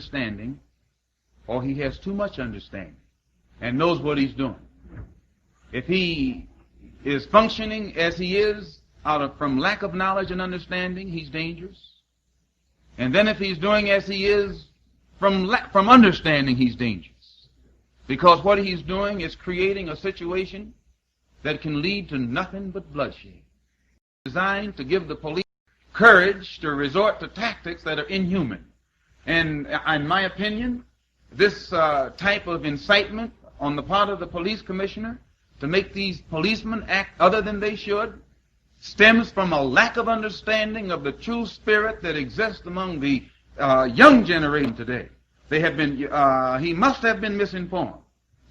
understanding, or he has too much understanding and knows what he's doing. If he is functioning as he is from lack of knowledge and understanding, he's dangerous. And then if he's doing as he is from understanding, he's dangerous. Because what he's doing is creating a situation that can lead to nothing but bloodshed. Designed to give the police courage to resort to tactics that are inhuman. And in my opinion, this type of incitement on the part of the police commissioner to make these policemen act other than they should stems from a lack of understanding of the true spirit that exists among the young generation today. They have been, he must have been misinformed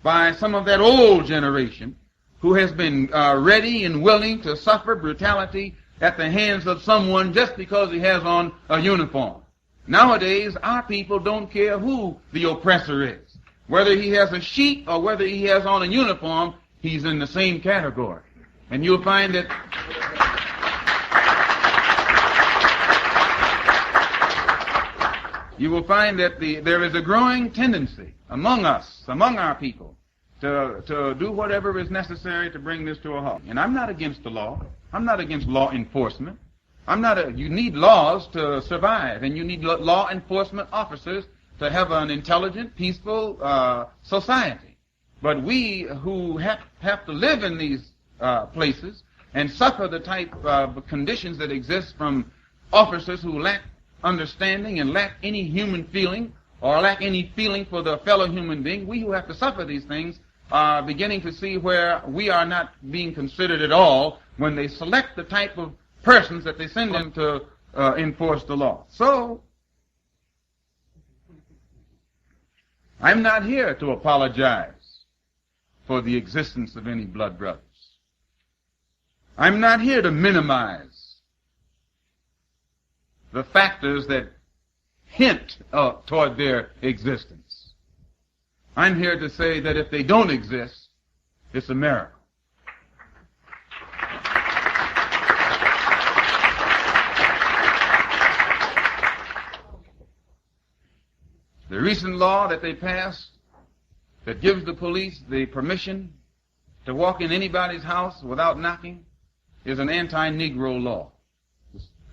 by some of that old generation who has been ready and willing to suffer brutality at the hands of someone just because he has on a uniform. Nowadays, our people don't care who the oppressor is. Whether he has a sheet or whether he has on a uniform, he's in the same category. And you'll find that there is a growing tendency among us, among our people, to do whatever is necessary to bring this to a halt. And I'm not against the law. I'm not against law enforcement. You need laws to survive, and you need law enforcement officers to have an intelligent, peaceful society. But we who have to live in these places and suffer the type of conditions that exist from officers who lack understanding and lack any human feeling or lack any feeling for the fellow human being, we who have to suffer these things are beginning to see where we are not being considered at all when they select the type of persons that they send in to enforce the law. So, I'm not here to apologize for the existence of any blood brothers. I'm not here to minimize the factors that hint toward their existence. I'm here to say that if they don't exist, it's a miracle. The recent law that they passed that gives the police the permission to walk in anybody's house without knocking is an anti-Negro law.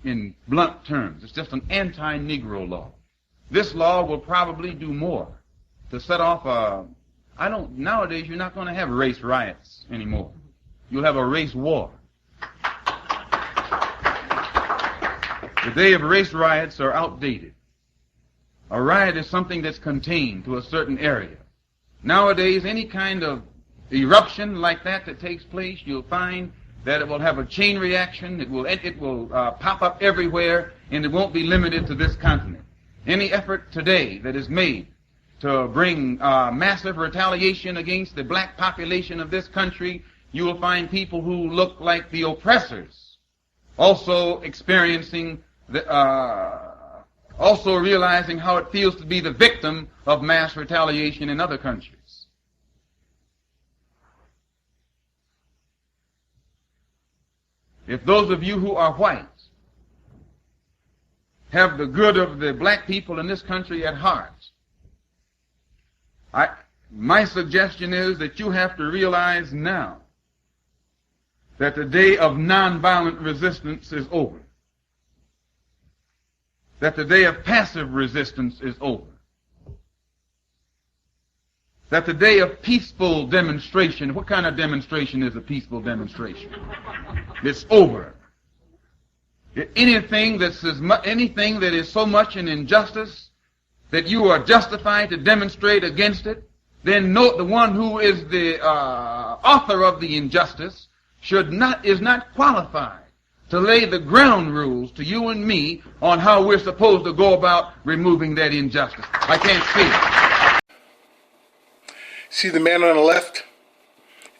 In blunt terms, it's just an anti-Negro law. This law will probably do more to set off nowadays you're not going to have race riots anymore. You'll have a race war. The day of race riots are outdated. A riot is something that's contained to a certain area. Nowadays, any kind of eruption like that takes place, you'll find that it will have a chain reaction. It will pop up everywhere, and it won't be limited to this continent. Any effort today that is made to bring massive retaliation against the black population of this country, you will find people who look like the oppressors also experiencing also realizing how it feels to be the victim of mass retaliation in other countries. If those of you who are white have the good of the black people in this country at heart, my suggestion is that you have to realize now that the day of nonviolent resistance is over. That the day of passive resistance is over. That the day of peaceful demonstration, what kind of demonstration is a peaceful demonstration? It's over. Anything that is so much an injustice that you are justified to demonstrate against it, then note the one who is the author of the injustice is not qualified to lay the ground rules to you and me on how we're supposed to go about removing that injustice. I can't see it. See the man on the left,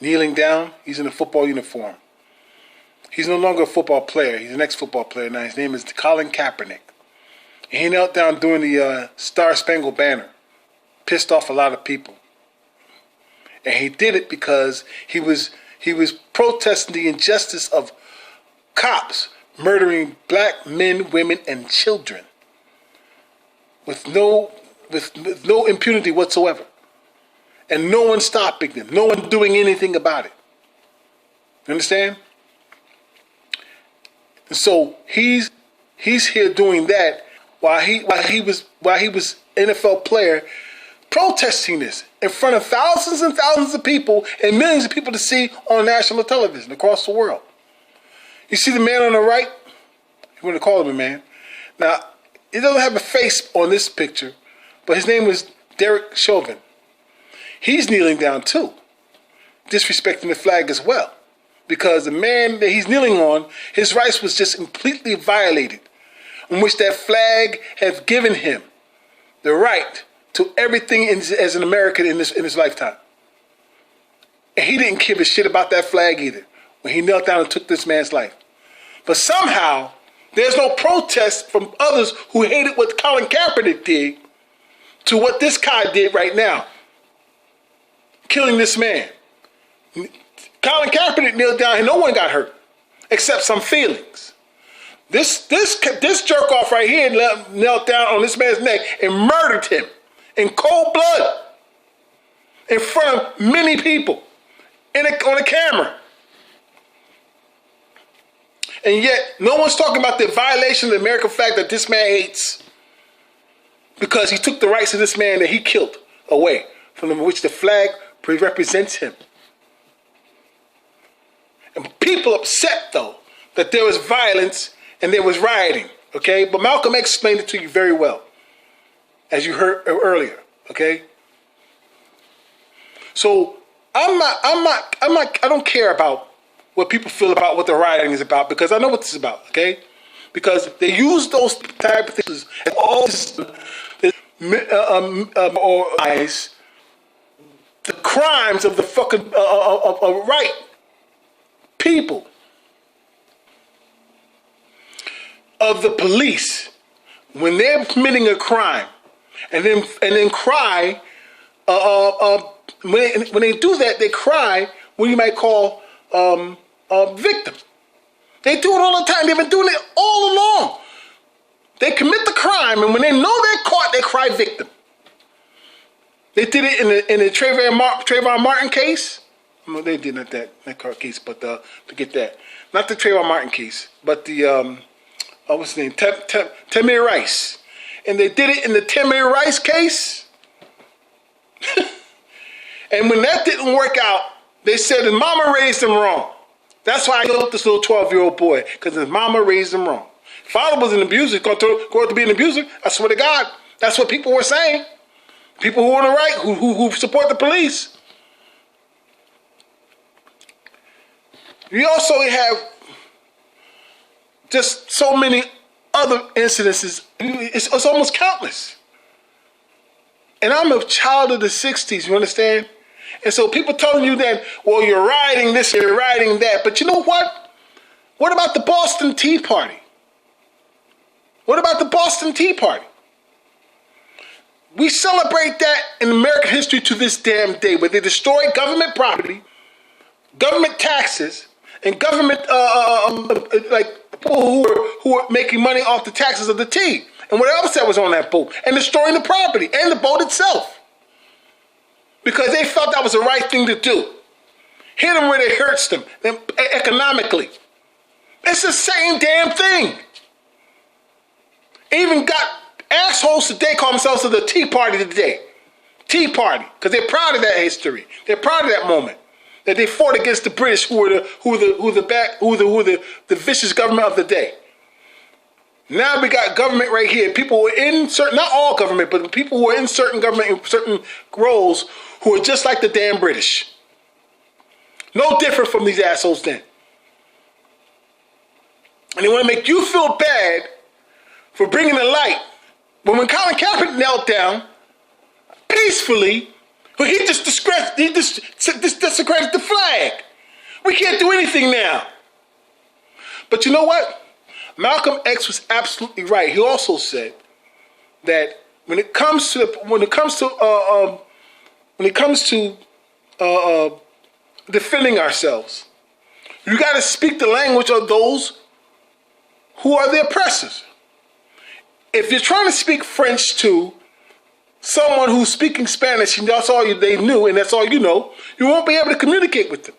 kneeling down? He's in a football uniform. He's no longer a football player. He's an ex-football player now. His name is Colin Kaepernick. And he knelt down during the Star-Spangled Banner. Pissed off a lot of people. And he did it because he was protesting the injustice of cops murdering black men, women, and children with no with no impunity whatsoever. And no one stopping them. No one doing anything about it. You understand? And so he's here doing that while he was NFL player protesting this in front of thousands and thousands of people and millions of people to see on national television across the world. You see the man on the right? You want to call him a man. Now, he doesn't have a face on this picture, but his name was Derek Chauvin. He's kneeling down too, disrespecting the flag as well. Because the man that he's kneeling on, his rights was just completely violated, in which that flag has given him the right to everything as an American in his lifetime. And he didn't give a shit about that flag either when he knelt down and took this man's life. But somehow, there's no protest from others who hated what Colin Kaepernick did to what this guy did right now, killing this man. Colin Kaepernick kneeled down and no one got hurt, except some feelings. This jerk off right here knelt down on this man's neck and murdered him in cold blood in front of many people on a camera. And yet, no one's talking about the violation of the American flag that this man hates because he took the rights of this man that he killed away from which the flag represents him. And people upset, though, that there was violence and there was rioting, okay? But Malcolm X explained it to you very well, as you heard earlier, okay? So I don't care about what people feel about what the rioting is about, because I know what this is about, okay? Because they use those type of things as all this, the crimes of the fucking right people, of the police, when they're committing a crime, and then cry. When they do that, they cry what you might call victim. They do it all the time. They've been doing it all along. They commit the crime, and when they know they're caught, they cry victim. They did it in the Trayvon Martin case. No, they did not that case, but forget that. Not the Trayvon Martin case, but the what's his name? Tamir Rice. And they did it in the Tamir Rice case. And when that didn't work out, they said his mama raised him wrong. That's why I killed this little 12-year-old boy, because his mama raised him wrong. Father was an abuser, going to be an abuser. I swear to God, that's what people were saying. People who are on the right, who support the police. We also have just so many other incidences. It's almost countless. And I'm a child of the 60s, you understand? And so people telling you that, well, you're rioting this, you're rioting that. But you know what? What about the Boston Tea Party? What about the Boston Tea Party? We celebrate that in American history to this damn day, where they destroy government property, government taxes, and government, like people who are making money off the taxes of the tea. And what else that was on that boat, and destroying the property and the boat itself. Because they felt that was the right thing to do. Hit them where it hurts them economically. It's the same damn thing. Even got assholes today call themselves the Tea Party today. Tea Party, because they're proud of that history. They're proud of that moment that they fought against the British, who were the vicious government of the day. Now we got government right here. People who are in certain, not all government, but people who are in certain government, in certain roles, who are just like the damn British. No different from these assholes then. And they want to make you feel bad for bringing the light. But when Colin Kaepernick knelt down, peacefully, he just desecrated the flag. We can't do anything now. But you know what? Malcolm X was absolutely right. He also said that when it comes to defending ourselves, you got to speak the language of those who are the oppressors. If you're trying to speak French to someone who's speaking Spanish and that's all they knew and that's all you know, you won't be able to communicate with them.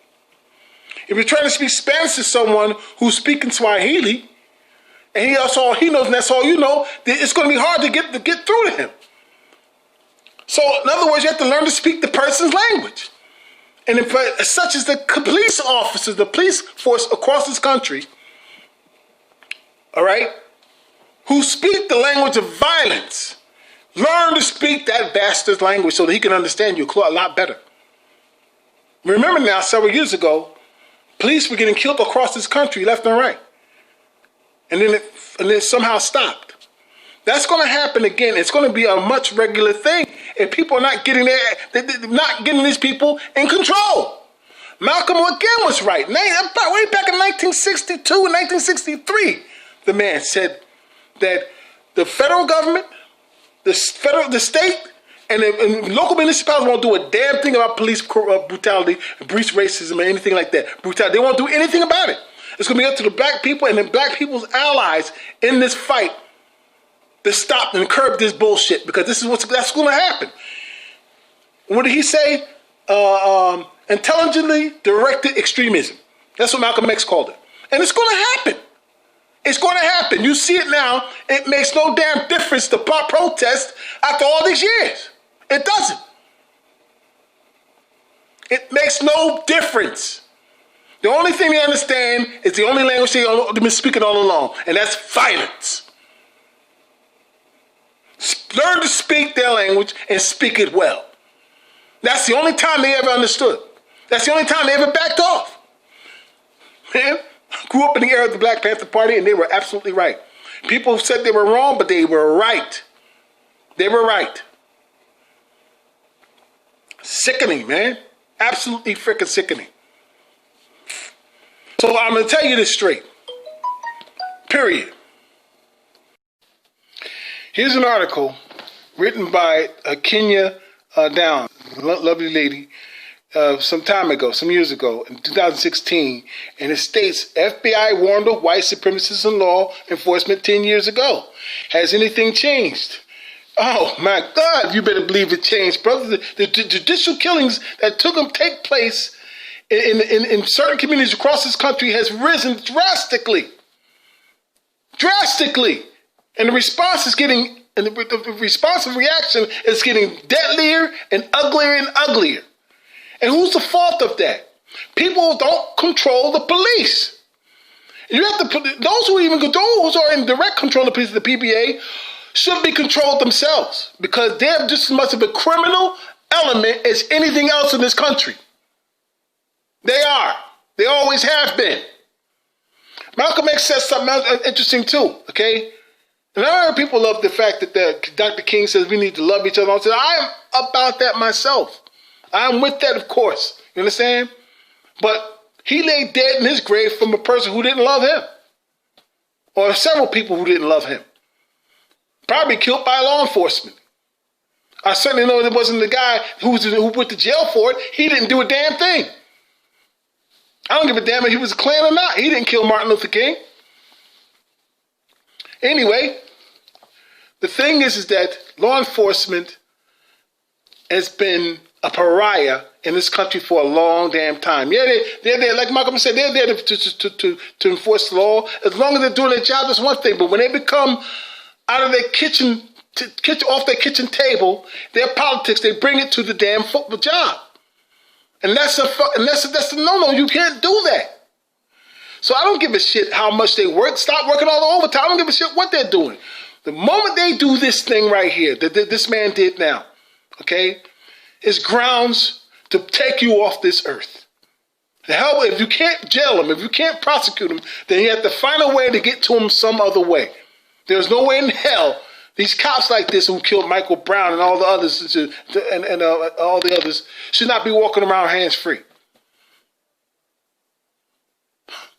If you're trying to speak Spanish to someone who's speaking Swahili and that's all he knows and that's all you know, it's going to be hard to get through to him. So, in other words, you have to learn to speak the person's language. And such as the police officers, the police force across this country, all right, who speak the language of violence, learn to speak that bastard's language so that he can understand you a lot better. Remember now, several years ago, police were getting killed across this country left and right. And then it somehow stopped. That's going to happen again. It's going to be a much regular thing. And people are not getting these people in control. Malcolm again was right. Way back in 1962 and 1963, the man said that the federal government, the state, and local municipalities won't do a damn thing about police brutality, police racism, or anything like that. Brutality. They won't do anything about it. It's going to be up to the black people and the black people's allies in this fight to stop and curb this bullshit, because that's going to happen. What did he say? Intelligently directed extremism. That's what Malcolm X called it. And it's going to happen. It's going to happen. You see it now. It makes no damn difference to protest after all these years. It doesn't. It makes no difference. The only thing they understand is the only language they've been speaking all along, and that's violence. Learn to speak their language and speak it well. That's the only time they ever understood. That's the only time they ever backed off. Man, I grew up in the era of the Black Panther Party, and they were absolutely right. People said they were wrong, but they were right. They were right. Sickening, man. Absolutely freaking sickening. So I'm going to tell you this straight. Period. Here's an article written by Kenya Down, lovely lady, some years ago, in 2016, and it states, FBI warned of white supremacists in law enforcement 10 years ago. Has anything changed? Oh my God, you better believe it changed, brother. The judicial killings that take place in certain communities across this country has risen drastically. Drastically. And the response is getting, and the responsive reaction is getting deadlier and uglier. And who's the fault of that? People don't control the police. You have to put those who are in direct control of the police, the PBA, should be controlled themselves, because they're just as much of a criminal element as anything else in this country. They are. They always have been. Malcolm X says something else interesting too. Okay. And I heard people love the fact that Dr. King says we need to love each other. I'm about that myself. I'm with that, of course. You understand? But he lay dead in his grave from a person who didn't love him. Or several people who didn't love him. Probably killed by law enforcement. I certainly know it wasn't the guy who went to jail for it. He didn't do a damn thing. I don't give a damn if he was a Klan or not. He didn't kill Martin Luther King. Anyway, the thing is that law enforcement has been a pariah in this country for a long damn time. Yeah, they're there, like Malcolm said, they're there to enforce the law. As long as they're doing their job, that's one thing. But when they become out of their off their kitchen table, their politics, they bring it to the damn football job. And that's a no-no. You can't do that. So I don't give a shit how much they work. Stop working all the overtime. I don't give a shit what they're doing. The moment they do this thing right here, that this man did now, okay, is grounds to take you off this earth. The hell, if you can't jail him, if you can't prosecute him, then you have to find a way to get to him some other way. There's no way in hell these cops like this who killed Michael Brown and all the others and all the others should not be walking around hands free.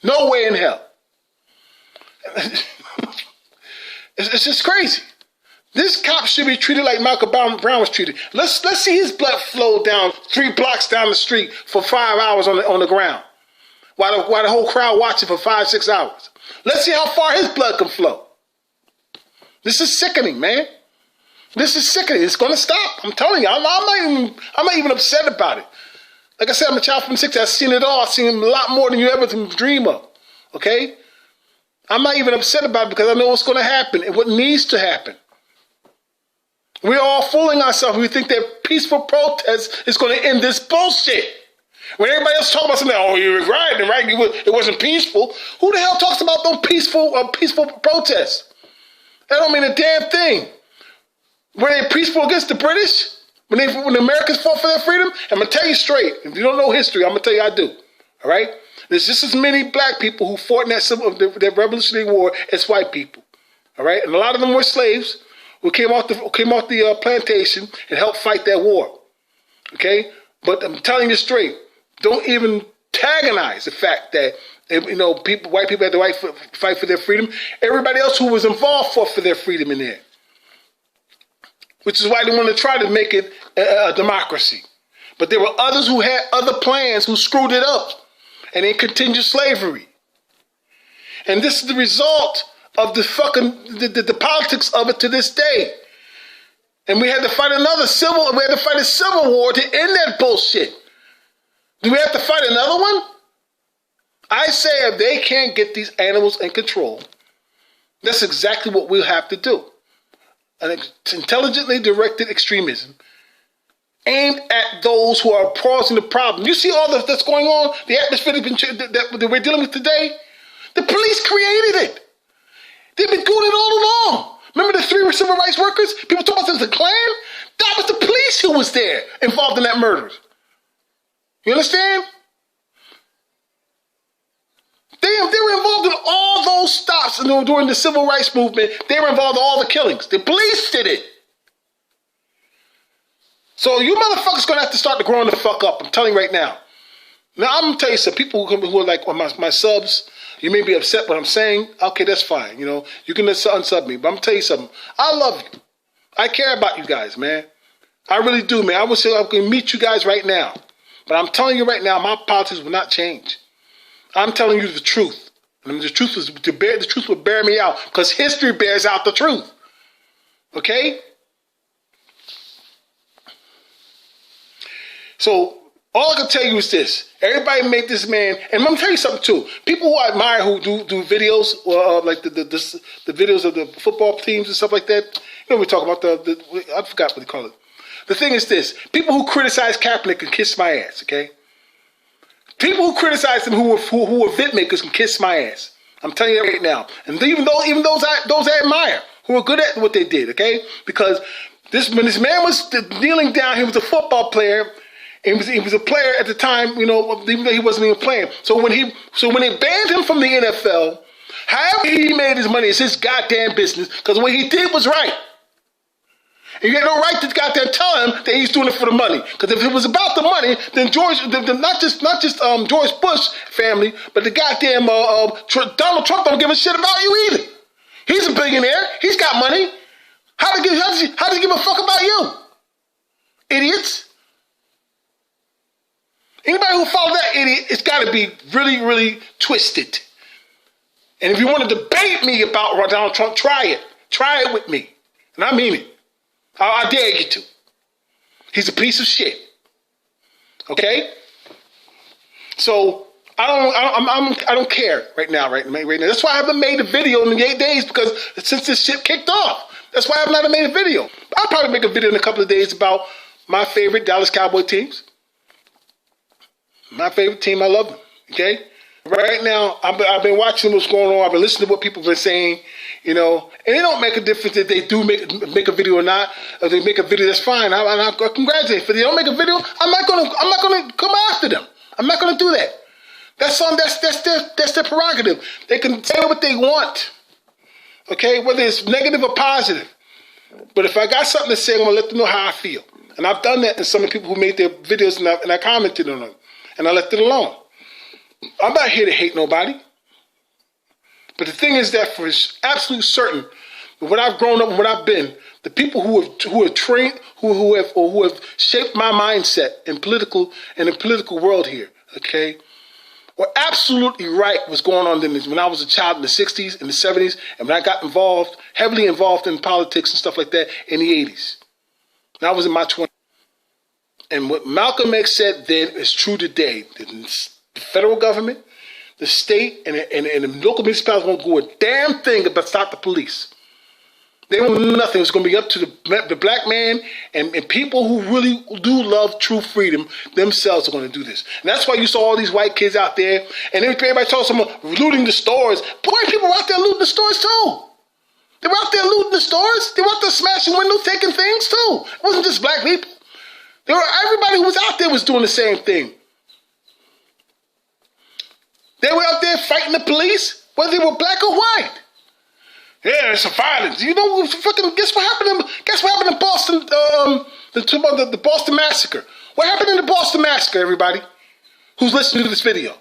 No way in hell. It's just crazy. This cop should be treated like Michael Brown was treated. Let's see his blood flow down 3 blocks down the street for 5 hours on the ground, while the whole crowd watching for 5-6 hours. Let's see how far his blood can flow. This is sickening, man. This is sickening. It's going to stop. I'm telling you. I'm not even upset about it. Like I said, I'm a child from the 60s. I've seen it all. I've seen a lot more than you ever dream of. Okay? I'm not even upset about it because I know what's going to happen and what needs to happen. We're all fooling ourselves. We think that peaceful protest is going to end this bullshit. When everybody else talks about something, oh, you're right, it wasn't peaceful. Who the hell talks about those peaceful protests? That don't mean a damn thing. Were they peaceful against the British? When the Americans fought for their freedom? I'm going to tell you straight. If you don't know history, I'm going to tell you I do. All right? There's just as many black people who fought in that Revolutionary War as white people. All right? And a lot of them were slaves who came off the plantation and helped fight that war. Okay? But I'm telling you straight, don't even antagonize the fact that white people had the right to fight for their freedom. Everybody else who was involved fought for their freedom in there. Which is why they want to try to make it a democracy. But there were others who had other plans who screwed it up. And they continued slavery. And this is the result of the politics of it to this day. And we had to fight a civil war to end that bullshit. Do we have to fight another one? I say if they can't get these animals in control, that's exactly what we'll have to do. An intelligently directed extremism aimed at those who are causing the problem. You see all that's going on, the atmosphere that we're dealing with today? The police created it. They've been doing it all along. Remember the 3 civil rights workers? People talk about this as the Klan? That was the police who was there involved in that murder. You understand? They were involved in all those stops during the civil rights movement. They were involved in all the killings. The police did it. So you motherfuckers going to have to start to growing the fuck up. I'm telling you right now. Now, I'm going to tell you some people who are like my subs, you may be upset what I'm saying. Okay, that's fine. You can unsub me. But I'm going to tell you something. I love you. I care about you guys, man. I really do, man. I would say I can meet you guys right now. But I'm telling you right now, my politics will not change. I'm telling you the truth. And the truth will bear me out. Because history bears out the truth. Okay? So, all I can tell you is this. Everybody made this man, and I'm going to tell you something too. People who I admire who do videos, like the videos of the football teams and stuff like that. We talk about I forgot what they call it. The thing is this. People who criticize Kaepernick can kiss my ass, okay? People who criticize him who are vent makers can kiss my ass. I'm telling you that right now. And even those I admire, who are good at what they did, okay? Because when this man was kneeling down, he was a football player. He was a player at the time, even though he wasn't even playing. So when they banned him from the NFL, however he made his money, it's his goddamn business. Because what he did was right. And you had no right to goddamn tell him that he's doing it for the money. Because if it was about the money, then not just George Bush family, but the goddamn Donald Trump don't give a shit about you either. He's a billionaire. He's got money. How does he give a fuck about you? Idiots. Anybody who follows that idiot, it's got to be really, really twisted. And if you want to debate me about Donald Trump, try it. Try it with me. And I mean it. I dare you to. He's a piece of shit. Okay? So I don't care right now. That's why I haven't made a video in the 8 days, because since this shit kicked off. That's why I've not made a video. I'll probably make a video in a couple of days about my favorite Dallas Cowboy teams. My favorite team, I love them. Okay? Right now, I've been watching what's going on. I've been listening to what people have been saying, and it don't make a difference if they do make a video or not. If they make a video, that's fine. I congratulate. If they don't make a video, I'm not gonna come after them. I'm not gonna do that. That's their prerogative. They can say what they want. Okay, whether it's negative or positive. But if I got something to say, I'm gonna let them know how I feel. And I've done that in some of the people who made their videos, and I commented on them, and I left it alone. I'm not here to hate nobody. But the thing is that for absolute certain, what I've grown up and what I've been, the people who have trained, who have shaped my mindset in the political world here, okay, were absolutely right what's going on when I was a child in the 60s and the 70s, and when I got heavily involved in politics and stuff like that in the 80s. And I was in my 20s. And what Malcolm X said then is true today. The federal government, the state, and the local municipalities won't do a damn thing about stop the police. They won't do nothing. It's going to be up to the black man and people who really do love true freedom themselves are going to do this. And that's why you saw all these white kids out there, and everybody told someone looting the stores. But white people were out there looting the stores too. They were out there looting the stores. They were out there smashing windows, taking things too. It wasn't just black people. Everybody who was out there was doing the same thing. They were out there fighting the police, whether they were black or white. Yeah, it's a violence. You know, guess what happened in Boston? The Boston Massacre. What happened in the Boston Massacre, everybody who's listening to this video?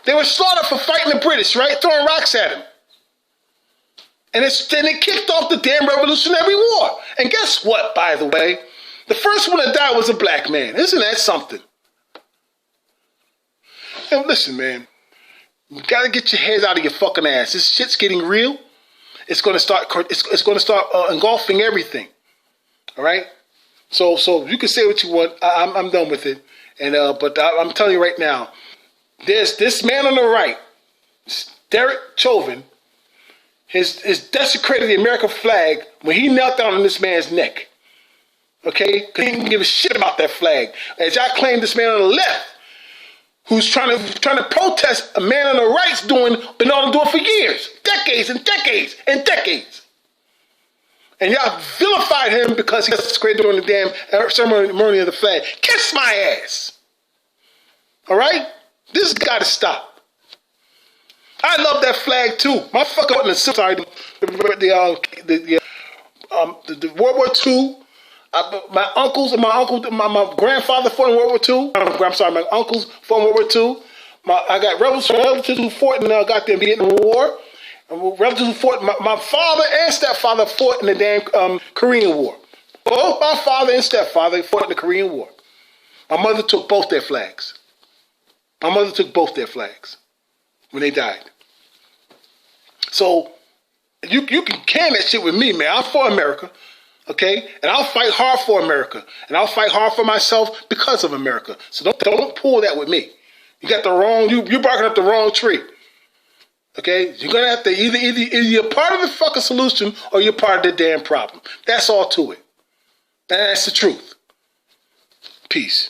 They were slaughtered for fighting the British, right? Throwing rocks at them. And it kicked off the damn Revolutionary War. And guess what, by the way? The first one that died was a black man. Isn't that something? And listen, man. You gotta get your heads out of your fucking ass. This shit's getting real. It's gonna start engulfing everything. All right. So you can say what you want. I'm done with it. And but I'm telling you right now, there's this man on the right, Derek Chauvin, has desecrated the American flag when he knelt down on this man's neck. Okay, because he didn't give a shit about that flag. As I claim, this man on the left, who's trying to protest a man on the right's been on to do it for years, decades and decades and decades. And y'all vilified him because he desecrated on the damn ceremony of the flag. Kiss my ass. All right? This has got to stop. I love that flag too. My fucker wasn't a sorry. The World War II. My grandfather fought in World War II. I'm sorry, my uncles fought in World War II. I got relatives who fought in the Vietnam War. Relatives who fought. My father and stepfather fought in the damn Korean War. Both my father and stepfather fought in the Korean War. My mother took both their flags. When they died. So you can that shit with me, man. I'm for America. Okay? And I'll fight hard for America. And I'll fight hard for myself because of America. So don't pull that with me. You got the wrong, you're barking up the wrong tree. Okay? You're going to have to either you're part of the fucking solution or you're part of the damn problem. That's all to it. And that's the truth. Peace.